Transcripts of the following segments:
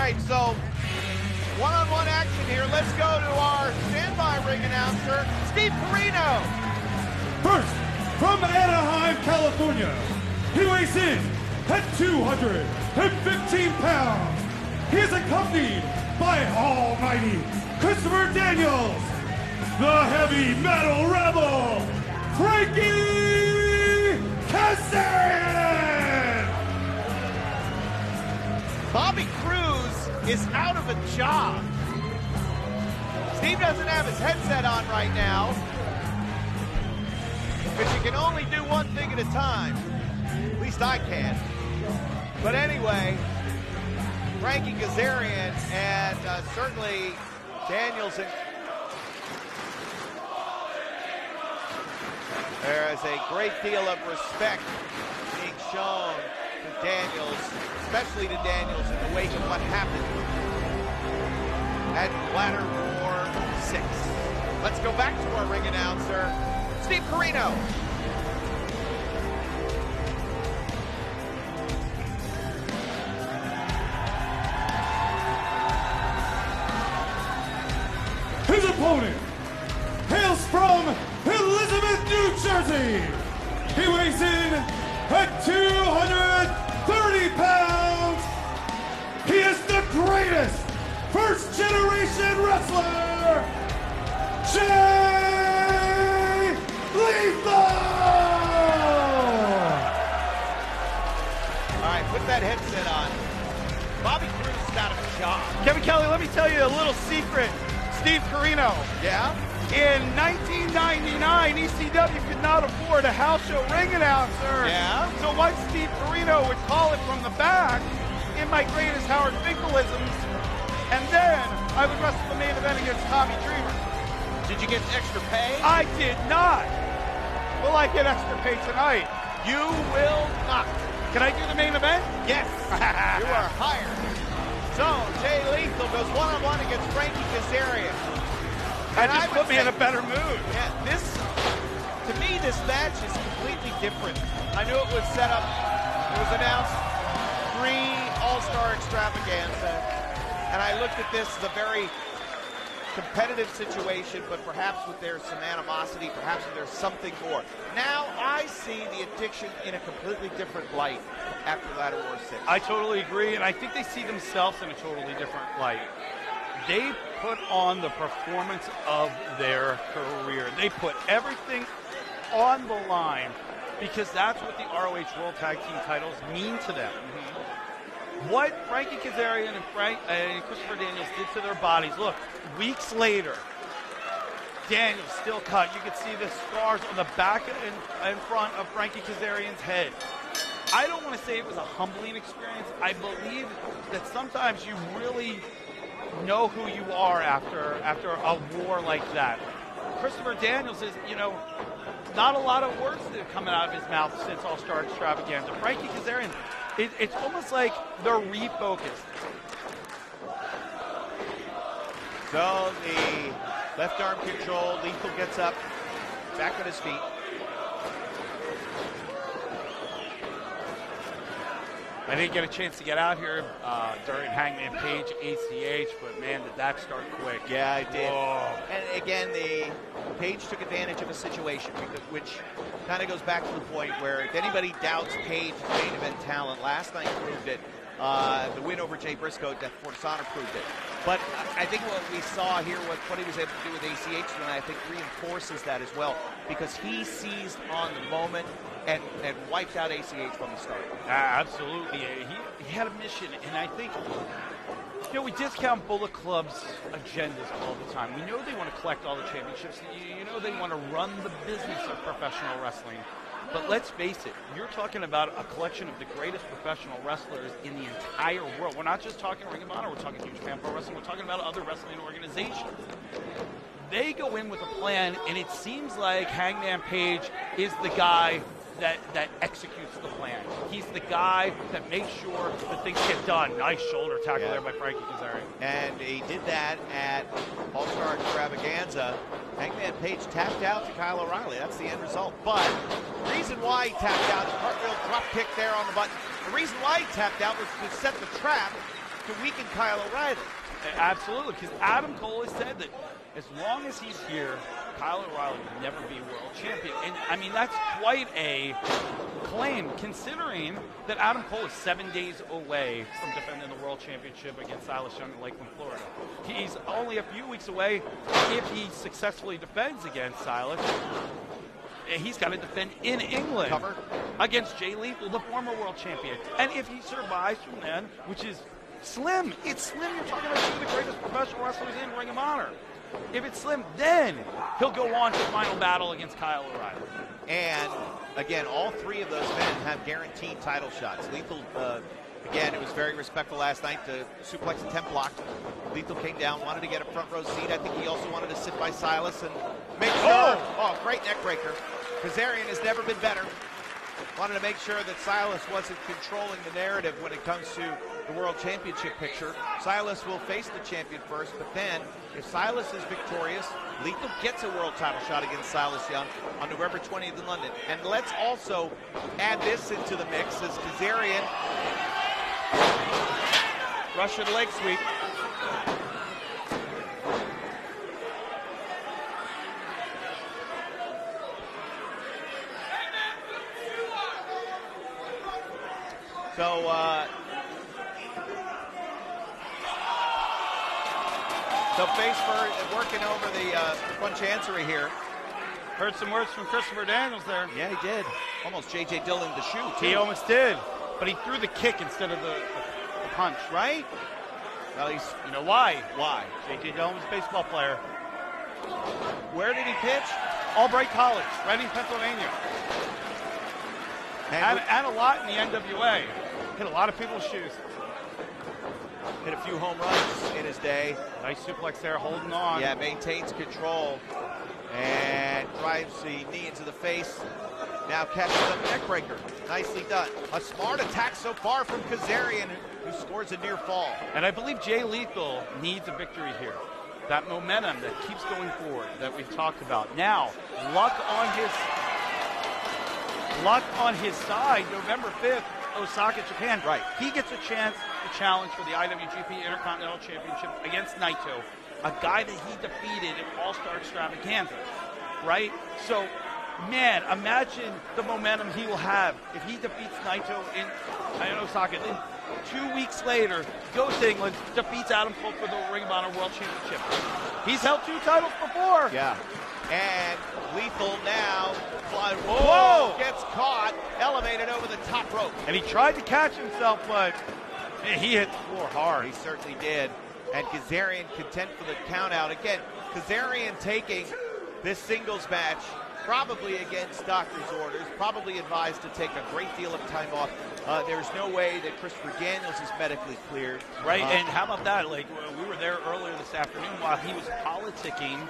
right, so one-on-one action here. Let's go to our standby ring announcer, Steve Carino. First, from Anaheim, California, he weighs in at 215 pounds. He is accompanied by almighty Christopher Daniels, the heavy metal rebel, Frankie Kazarian. Bobby Cruz is out of a job. Steve doesn't have his headset on right now, because you can only do one thing at a time. At least I can. But anyway, Frankie Kazarian and certainly Daniels. There is a great deal of respect being shown to Daniels, especially to Daniels in the wake of what happened at Ladder War 6. Let's go back to our ring announcer, Steve Carino. His opponent hails from Elizabeth, New Jersey. He weighs in at 230 pounds. He is the greatest first-generation wrestler, Jay Lethal! All right, put that headset on. Bobby Cruz is out of a job. Kevin Kelly, let me tell you a little secret. Steve Carino. Yeah? In 1999, ECW could not afford a house show ring announcer. Yeah? So what Steve Carino would call it from the back in my greatest Howard Finkelisms, and then I would wrestle the main event against Tommy Dreamer. Did you get extra pay? I did not. Will I get extra pay tonight? You will not. Can I do the main event? Yes, you are hired. So, Jay Lethal goes one-on-one against Frankie Kazarian. That just put me in a better mood. Yeah, to me, this match is completely different. I knew it was set up, it was announced pre-All-Star Extravaganza, and I looked at this as a very competitive situation, but perhaps with there's some animosity, perhaps there's something more. Now I see the addiction in a completely different light after Ladder War 6. I totally agree, and I think they see themselves in a totally different light. They put on the performance of their career. They put everything on the line because that's what the ROH World Tag Team titles mean to them. What Frankie Kazarian and Christopher Daniels did to their bodies. Look, weeks later, Daniels still cut. You can see the scars on the back and front of Frankie Kazarian's head. I don't want to say it was a humbling experience. I believe that sometimes you really know who you are after a war like that. Christopher Daniels is, not a lot of words that are coming out of his mouth since All-Star Extravaganza. Frankie Kazarian, it's almost like they're refocused. So the left arm control, Lethal gets up, back on his feet. I didn't get a chance to get out here during Hangman Page ACH, but man, did that start quick. Yeah, I did. Whoa. And again, the Page took advantage of a situation, which kind of goes back to the point where if anybody doubts Page's main event talent, last night proved it. The win over Jay Briscoe at Death Before Dishonor proved it. But I think what we saw here, what he was able to do with ACH tonight, I think reinforces that as well, because he seized on the moment and wiped out ACH from the start. Absolutely. He had a mission, and I think, we discount Bullet Club's agendas all the time. We know they want to collect all the championships. They want to run the business of professional wrestling. But let's face it, you're talking about a collection of the greatest professional wrestlers in the entire world. We're not just talking Ring of Honor, we're talking New Japan Pro Wrestling, we're talking about other wrestling organizations. They go in with a plan, and it seems like Hangman Page is the guy that executes the plan. He's the guy that makes sure that things get done. Nice shoulder tackle there by Frankie Kazarian. And he did that at All-Star Extravaganza. Hangman Page tapped out to Kyle O'Reilly. That's the end result. But the reason why he tapped out, cartwheel drop kick there on the button. The reason why he tapped out was to set the trap to weaken Kyle O'Reilly. Absolutely, because Adam Cole has said that as long as he's here, Kyle O'Reilly will never be world champion. And, I mean, that's quite a claim, considering that Adam Cole is 7 days away from defending the world championship against Silas Young in Lakeland, Florida. He's only a few weeks away if he successfully defends against Silas. He's got to defend in England against Jay Lethal, the former world champion. And if he survives from then, which is slim, it's slim. You're talking about two of the greatest professional wrestlers in Ring of Honor. If it's slim, then he'll go on to the final battle against Kyle O'Reilly. And, again, all three of those men have guaranteed title shots. Lethal, again, it was very respectful last night. The suplex attempt blocked. Lethal came down, wanted to get a front row seat. I think he also wanted to sit by Silas and make sure. Oh, great neck breaker. Kazarian has never been better. Wanted to make sure that Silas wasn't controlling the narrative when it comes to the World Championship picture. Silas will face the champion first, but then if Silas is victorious, Lethal gets a world title shot against Silas Young on November 20th in London. And let's also add this into the mix as Kazarian Russian leg sweep. So Faceberg working over the front chancery here. Heard some words from Christopher Daniels there. Yeah, he did. Almost J.J. Dillon the shoe, too. He almost did, but he threw the kick instead of the punch. Right? Well, you know why? Why? J.J. Dillon was a baseball player. Where did he pitch? Albright College, Reading, Pennsylvania. And a lot in the NWA. Hit a lot of people's shoes. Hit a few home runs in his day. Nice suplex there, holding on. Yeah, maintains control. And drives the knee into the face. Now catches up neck breaker. Nicely done. A smart attack so far from Kazarian, who scores a near fall. And I believe Jay Lethal needs a victory here. That momentum that keeps going forward that we've talked about. Now, luck on his side, November 5th, Osaka, Japan. Right. He gets a chance to challenge for the IWGP Intercontinental Championship against Naito, a guy that he defeated at All-Star Extravaganza, right? So, man, imagine the momentum he will have if he defeats Naito in Osaka. Then 2 weeks later, goes to England, defeats Adam Cole for the Ring of Honor World Championship. He's held 2 titles before. Yeah. And Lethal now, Whoa! Gets caught, elevated over the top rope. And he tried to catch himself, but he hit the floor hard. He certainly did. And Kazarian content for the count out. Again, Kazarian taking this singles match probably against doctor's orders, probably advised to take a great deal of time off. There's no way that Christopher Daniels is medically cleared. Right, and how about that? Like, we were there earlier this afternoon while he was politicking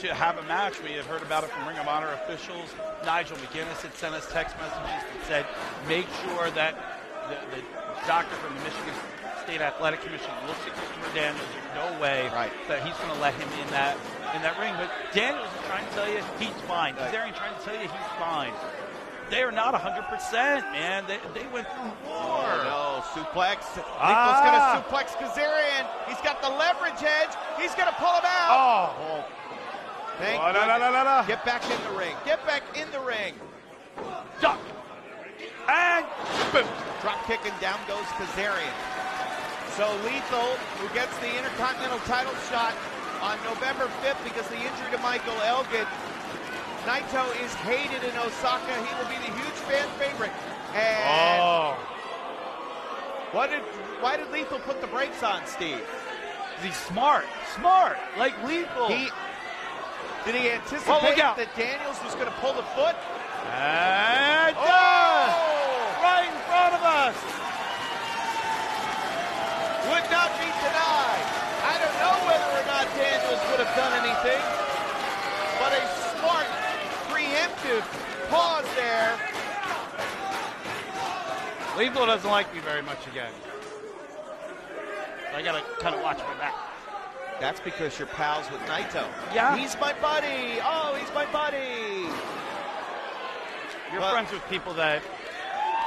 to have a match. We had heard about it from Ring of Honor officials. Nigel McGuinness had sent us text messages that said, make sure that the doctor from the Michigan State Athletic Commission looks at Christopher Daniels. There's no way that he's going to let him in that ring. But Daniels is trying to tell you he's fine. Kazarian trying to tell you he's fine. They are not 100%, man. They went through war. Oh, no, suplex. Lethal's going to suplex Kazarian. He's got the leverage edge. He's going to pull him out. Oh. Thank you. Get back in the ring. Get back in the ring. Duck. And boom. Drop kick and down goes Kazarian. So Lethal, who gets the Intercontinental title shot on November 5th because the injury to Michael Elgin. Naito is hated in Osaka. He will be the huge fan favorite. And why did Lethal put the brakes on, Steve? He's smart, like Lethal. Did he anticipate that Daniels was going to pull the foot? And right in front of us. Would not be denied. I don't know whether or not Daniels would have done anything, but a smart, preemptive pause there. Lethal doesn't like me very much again. I got to kind of watch my back. That's because you're pals with Naito. Yeah. He's my buddy. Oh, he's my buddy. You're friends with people that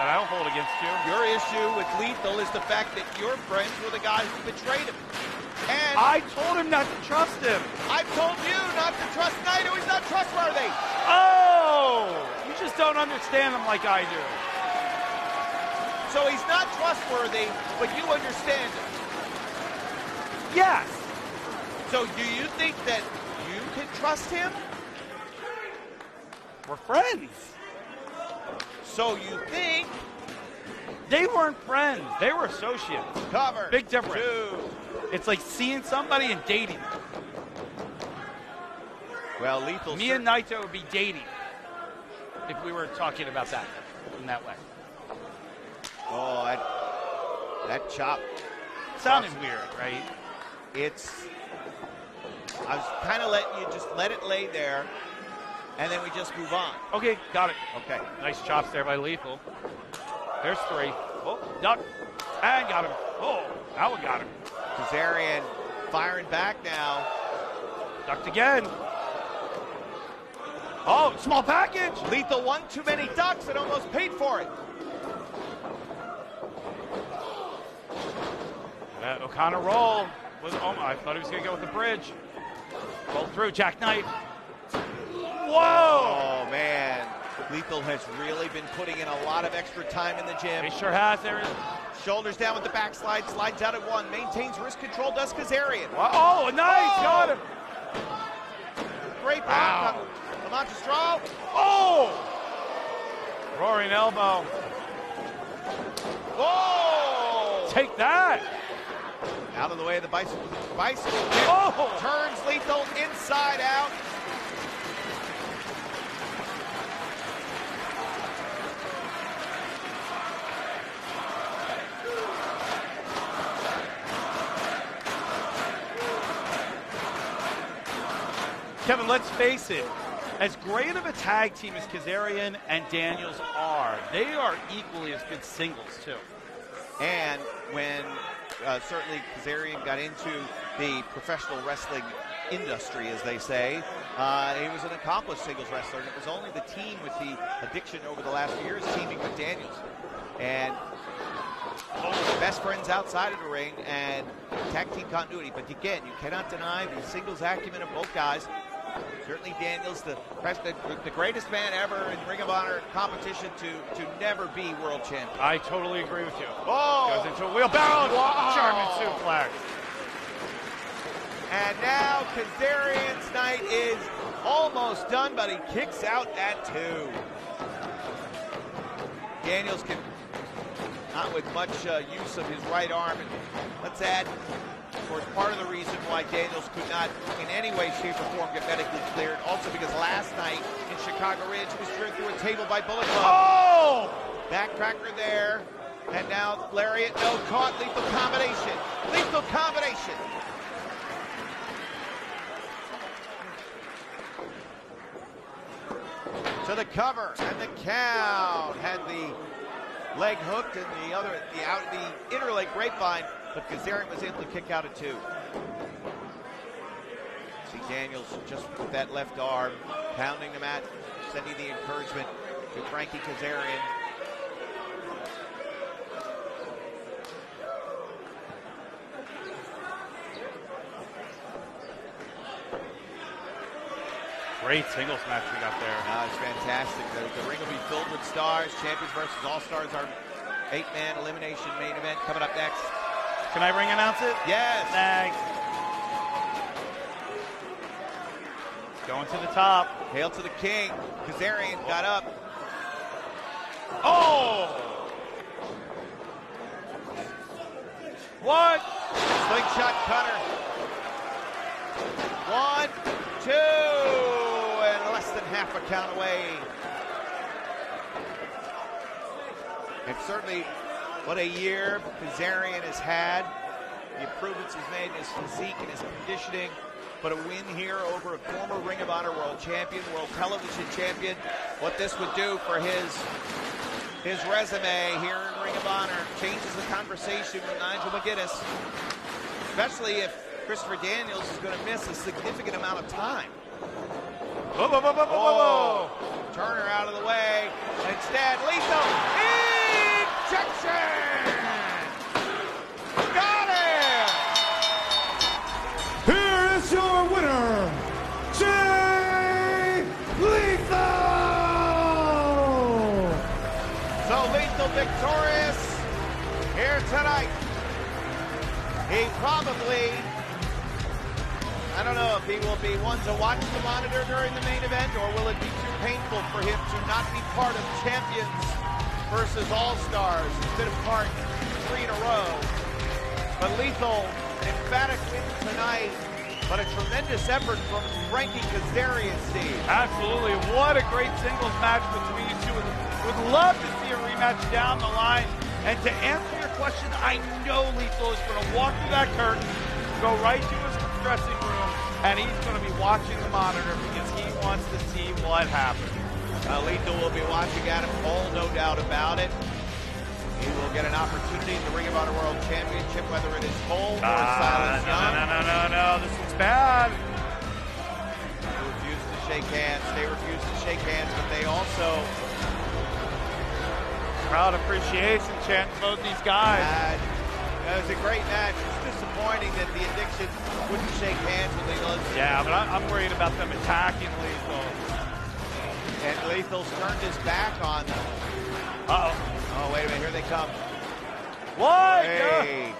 that I don't hold against you. Your issue with Lethal is the fact that your friends were the guys who betrayed him. And I told him not to trust him. I've told you not to trust Naito. He's not trustworthy. Oh! You just don't understand him like I do. So he's not trustworthy, but you understand him. Yes. So do you think that you can trust him? We're friends. So you think? They weren't friends. They were associates. Cover. Big difference. 2. It's like seeing somebody and dating them. Well, Lethal. Me and Naito would be dating if we were talking about that in that way. Oh, that chop. Sounded weird, right? I was kind of letting you just let it lay there, and then we just move on. Okay, got it. Okay. Nice chops there by Lethal. There's 3. Oh, duck. And got him. Oh, now we got him. Kazarian firing back now. Ducked again. Oh, small package. Lethal one too many ducks and almost paid for it. That O'Connor roll was, oh my, I thought he was going to go with the bridge. Roll through, jackknife. Whoa! Oh, man. Lethal has really been putting in a lot of extra time in the gym. He sure has. There is. Shoulders down with the backslide, slides out at 1, maintains wrist control, does Kazarian. Oh, nice, got him. Great block on Lamont Stroll. Oh! Roaring elbow. Whoa! Take that. Out of the way of the bicycle kick. Oh! Turns Lethal inside out. Kevin, let's face it. As great of a tag team as Kazarian and Daniels are, they are equally as good singles, too. And when certainly Kazarian got into the professional wrestling industry, as they say, he was an accomplished singles wrestler, and it was only the team with the addiction over the last few years teaming with Daniels. And best friends outside of the ring and tag team continuity. But again, you cannot deny the singles acumen of both guys. Certainly Daniels, the greatest man ever in Ring of Honor competition to never be world champion. I totally agree with you. Oh! Goes into a wheelbarrow. Wow. German suplex. And now Kazarian's night is almost done, but he kicks out at 2. Daniels can, not with much use of his right arm. And let's add, of course, part of the reason why Daniels could not in any way, shape, or form get medically cleared. Also because last night in Chicago Ridge was driven through a table by Bullet Club. Oh! Backtracker there. And now lariat, no, caught, lethal combination. Lethal combination. To the cover and the count. Had the leg hooked and the inner leg grapevine, but Kazarian was able to kick out at 2. See Daniels just with that left arm, pounding the mat, sending the encouragement to Frankie Kazarian. Great singles match we got there. It's fantastic. The ring will be filled with stars. Champions versus All-Stars, our 8-man elimination main event coming up next. Can I ring announce it? Yes. Thanks. Going to the top. Hail to the king. Kazarian got up. Oh! What? Slingshot cutter. 1, 2, and less than half a count away. And certainly, what a year Kazarian has had. The improvements he's made in his physique and his conditioning. But a win here over a former Ring of Honor world champion, world television champion. What this would do for his resume here in Ring of Honor changes the conversation with Nigel McGuinness, especially if Christopher Daniels is going to miss a significant amount of time. Whoa. Turner out of the way. Instead, Lethal Lethal victorious here tonight. He probably, I don't know if he will be one to watch the monitor during the main event, or will it be too painful for him to not be part of Champions versus All-Stars. He's been a part 3 in a row. But Lethal, an emphatic win tonight, but a tremendous effort from Frankie Kazarian, Steve. Absolutely. What a great singles match between you two. Would love to see a rematch down the line. And to answer your question, I know Lethal is going to walk through that curtain, go right to his dressing room, and he's going to be watching the monitor because he wants to see what happens. Lethal will be watching Adam Cole, no doubt about it. He will get an opportunity in the Ring of Honor World Championship, whether it is Cole or Silas Young. No, this looks bad. They refuse to shake hands. They refuse to shake hands, but they also... Crowd appreciation chant for both these guys. It was a great match. It's disappointing that the Addiction wouldn't shake hands with Lethal. Yeah, but I'm worried about them attacking Lethal. And Lethal's turned his back on them. Uh-oh. Oh, wait a minute. Here they come. What? Hey.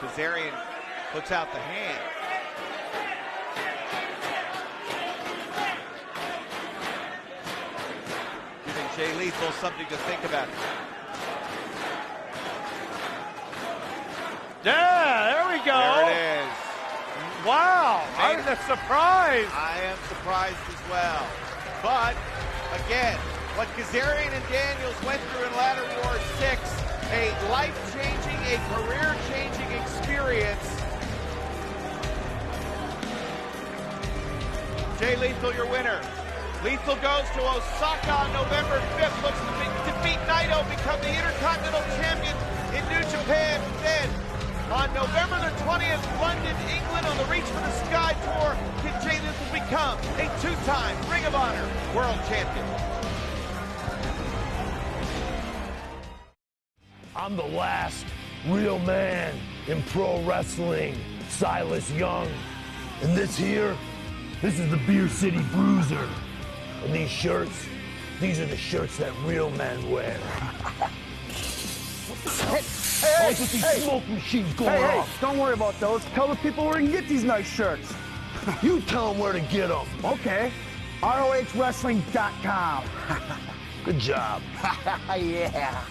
Kazarian puts out the hand. Giving Jay Lethal something to think about. Yeah, there we go. There it is. Wow. I was surprised. I am surprised as well. But, again, what Kazarian and Daniels went through in Ladder War 6, a life-changing, a career-changing experience. Jay Lethal, your winner. Lethal goes to Osaka on November 5th, looks to defeat Naito, become the Intercontinental Champion in New Japan. Then, on November the 20th, London, England, on the Reach for the Sky Tour, can Jay Lethal become a 2-time Ring of Honor World Champion. I'm the last real man in pro wrestling, Silas Young. And this here, this is the Beer City Bruiser. And these shirts, these are the shirts that real men wear. Hey, just these smoke machines going off. Don't worry about those. Tell the people where you can get these nice shirts. You tell them where to get them. Okay. ROHWrestling.com. Good job. Yeah.